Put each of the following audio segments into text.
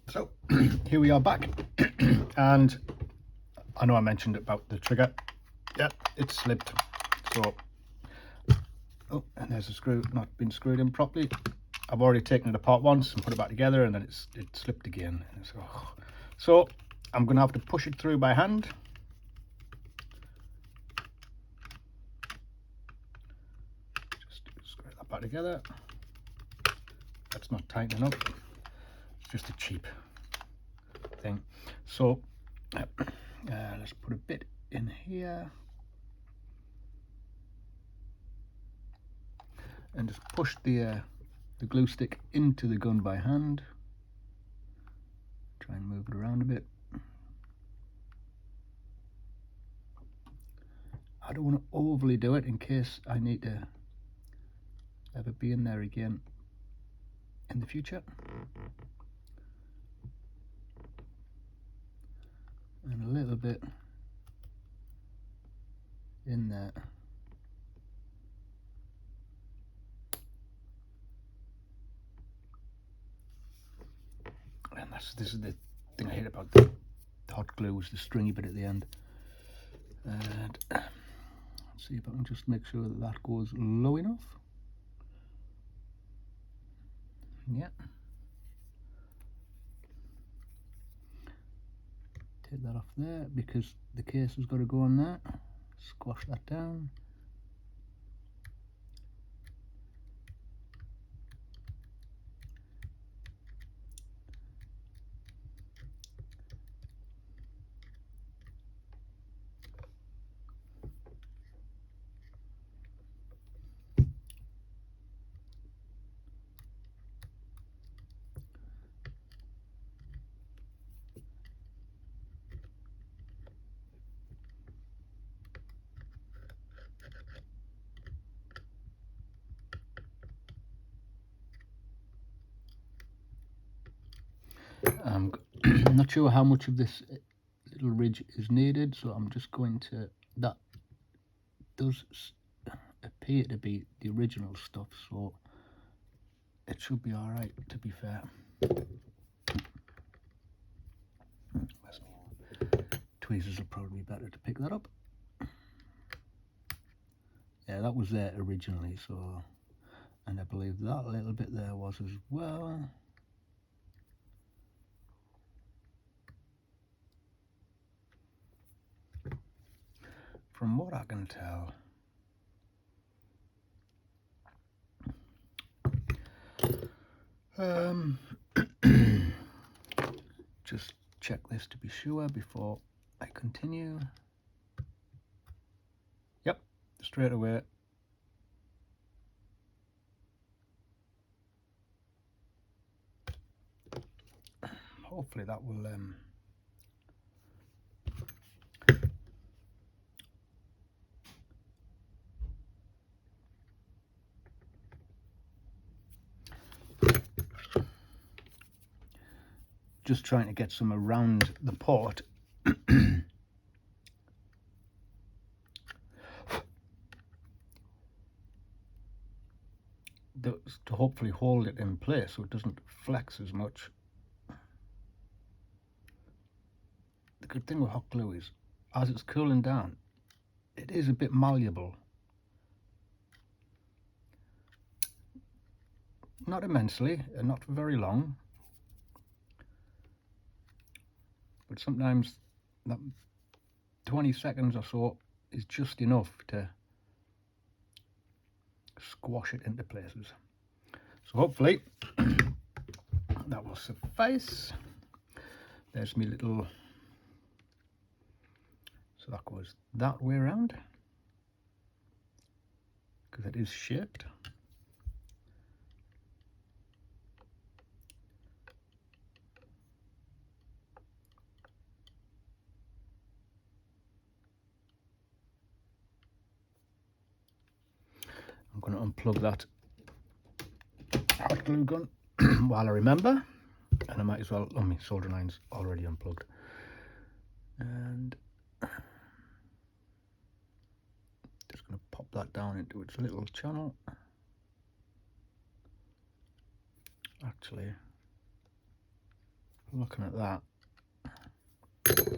So here we are back, and I know I mentioned about the trigger. Yep, it slipped. So, oh, and there's a screw not been screwed in properly. I've already taken it apart once and put it back together, and then it slipped again. So I'm going to have to push it through by hand. Just screw that back together. That's not tight enough. It's just a cheap thing. So let's put a bit in here and just push the glue stick into the gun by hand. Try and move it around a bit. I don't want to overly do it in case I need to ever be in there again in the future. And a little bit in there. And this is the thing I hate about the hot glue, is the stringy bit at the end. And let's see if I can just make sure that that goes low enough. Yeah. Take that off there because the case has got to go on there. Squash that down. I'm not sure how much of this little ridge is needed, so I'm just going to, that does appear to be the original stuff, so it should be all right, to be fair. Tweezers will probably be better to pick that up. Yeah, that was there originally, so, and I believe that little bit there was as well. From what I can tell, just check this to be sure before I continue. Yep, straight away. Hopefully that will just trying to get some around the port. To hopefully hold it in place so it doesn't flex as much. The good thing with hot glue is, as it's cooling down, it is a bit malleable. Not immensely, and not for very long, but sometimes that 20 seconds or so is just enough to squash it into places. So hopefully that will suffice. There's me little, so that goes that way around because it is shaped. I'm going to unplug that hot glue gun while I remember, and I might as well, my soldering iron's already unplugged, and just going to pop that down into its little channel. Actually, Looking at that, there's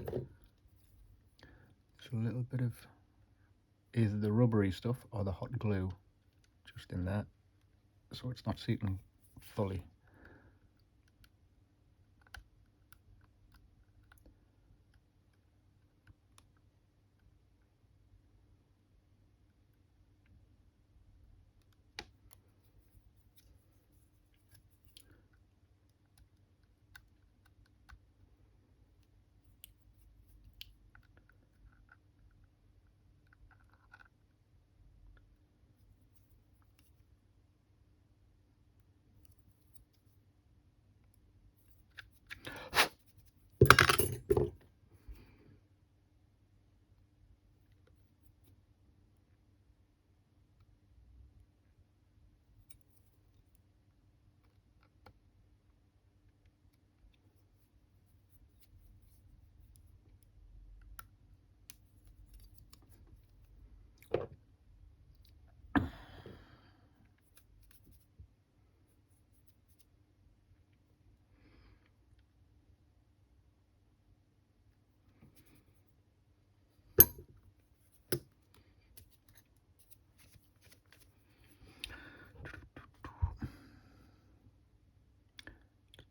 a little bit of either the rubbery stuff or the hot glue just in there, so it's not seating fully.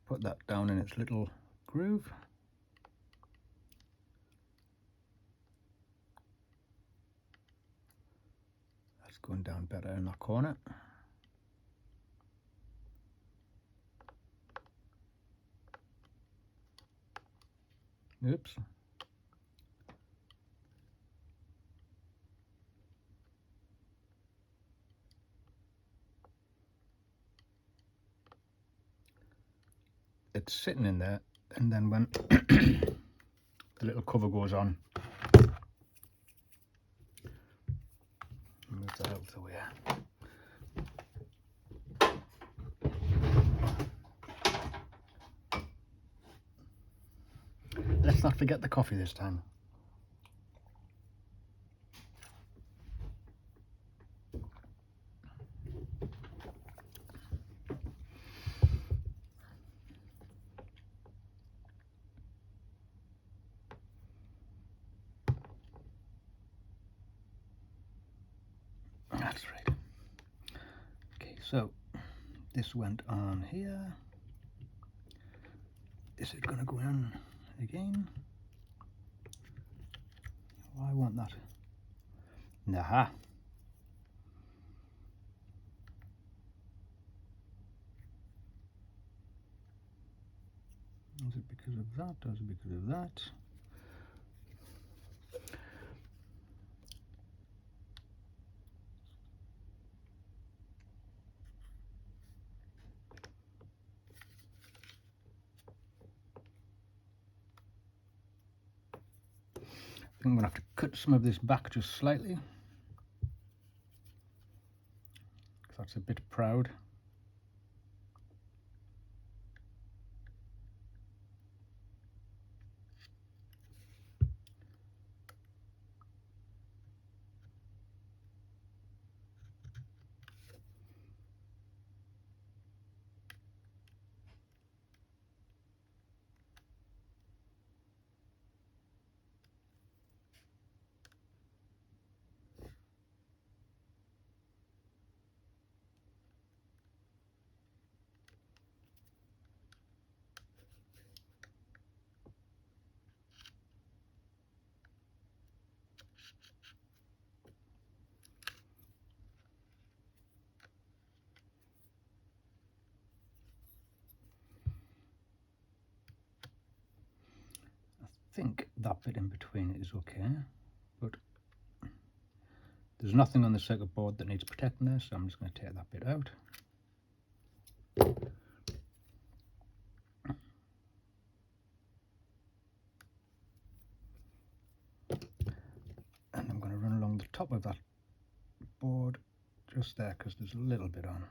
Put that down in its little groove. That's going down better in that corner. Oops. It's sitting in there, and then when the little cover goes on, move that out of the way. Let's not forget the coffee this time. That's right. Okay, so this went on here. Is it going to go in again? Why won't that? Nah. Is it because of that, or is it because of that? I think I'm going to have to cut some of this back just slightly, because that's a bit proud. I think that bit in between is okay, but there's nothing on the circuit board that needs protecting there, so I'm just going to take that bit out. And I'm going to run along the top of that board just there, because there's a little bit on.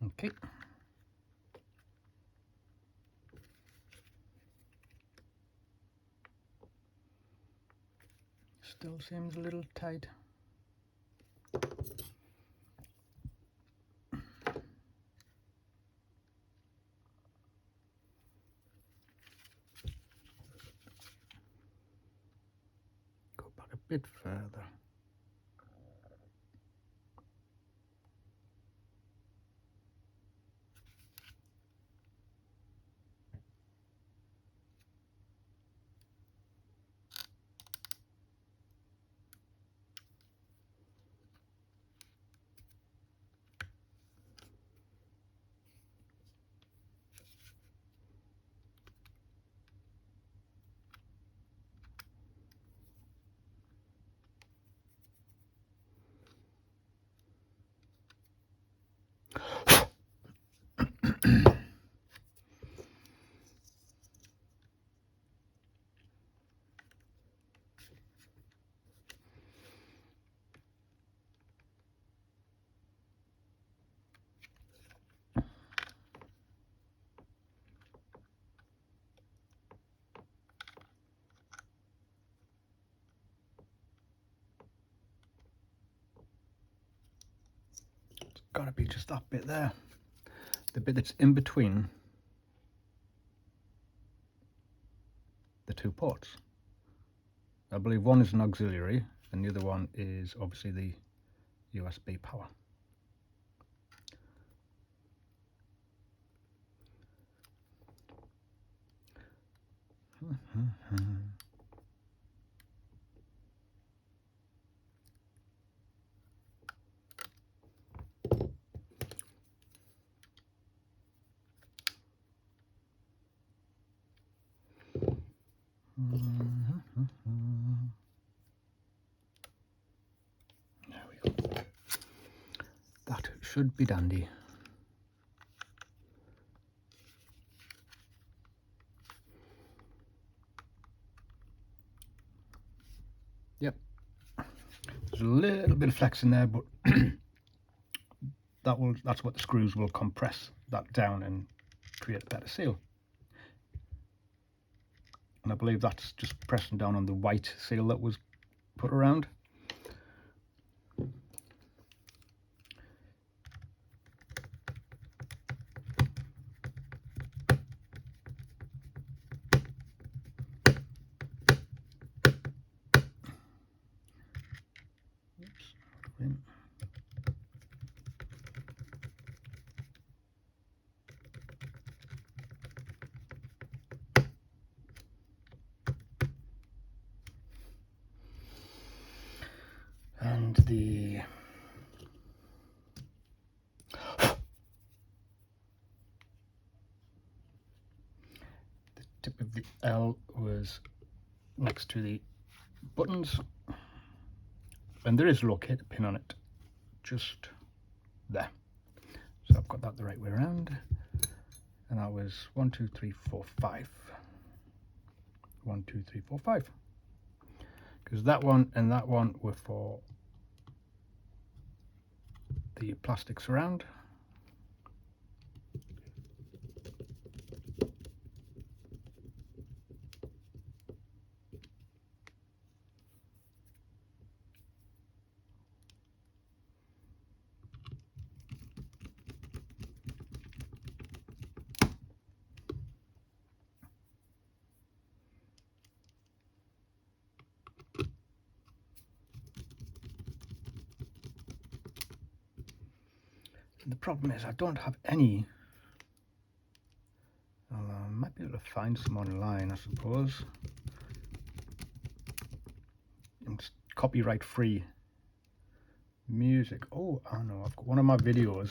Okay. Still seems a little tight. Go back a bit further. It's got to be just that bit there, the bit that's in between the two ports. I believe one is an auxiliary and the other one is obviously the USB power. There we go. That should be dandy. Yep. There's a little bit of flex in there, but that's what the screws will compress that down and create a better seal. And I believe that's just pressing down on the white seal that was put around. Oops. And the tip of the L was next to the buttons, and there is a locator pin on it, just there. So I've got that the right way around, and that was 1, 2, 3, 4, 5. 1, 2, 3, 4, 5. Because that one and that one were for the plastic surround. The problem is I don't have any. I might be able to find some online, I suppose. It's copyright free music. Oh, I know, I've got one of my videos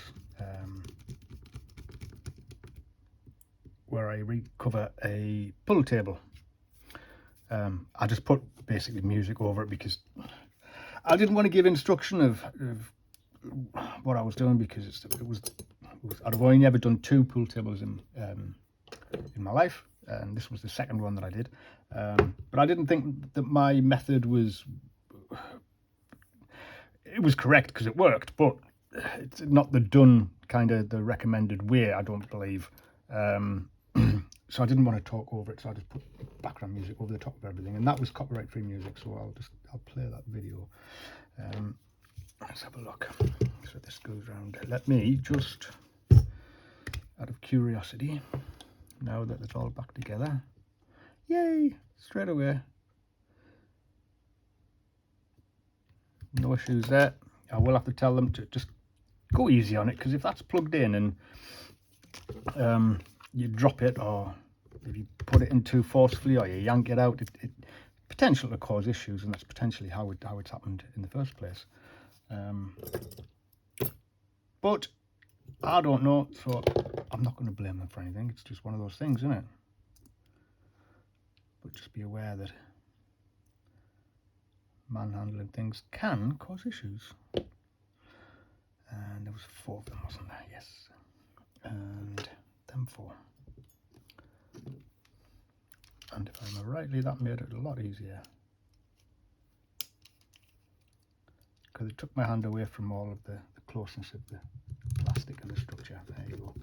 where I recover a pool table. I just put basically music over it because I didn't want to give instruction of what I was doing, because I'd only ever done 2 pool tables in my life, and this was the second one that I did. But I didn't think that my method was correct, because it worked, but it's not the done kind of the recommended way, I don't believe. So I didn't want to talk over it, so I just put background music over the top of everything, and that was copyright free music, so I'll play that video. Let's have a look. So this goes round. Let me just, out of curiosity, now that it's all back together, yay, straight away, no issues there. I will have to tell them to just go easy on it, because if that's plugged in and you drop it, or if you put it in too forcefully, or you yank it out, it potential to cause issues, and that's potentially how it's happened in the first place. But I don't know, so I'm not going to blame them for anything. It's just one of those things, isn't it? But just be aware that manhandling things can cause issues. And there was 4 of them, wasn't there? Yes. And them 4. And if I remember rightly, that made it a lot easier, because it took my hand away from all of the closeness of the plastic and the structure. There you go.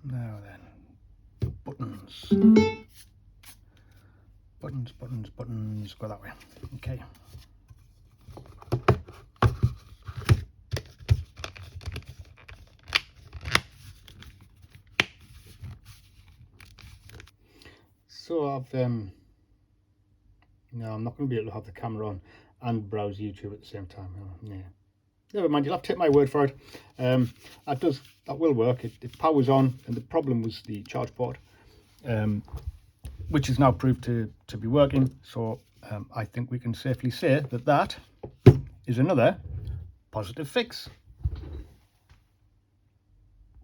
Now then, buttons. Buttons, go that way. Okay. So I've, no, I'm not going to be able to have the camera on and browse YouTube at the same time. Oh, yeah. Never mind, you'll have to take my word for it. That will work. It powers on, and the problem was the charge port, which is now proved to be working. So I think we can safely say that is another positive fix.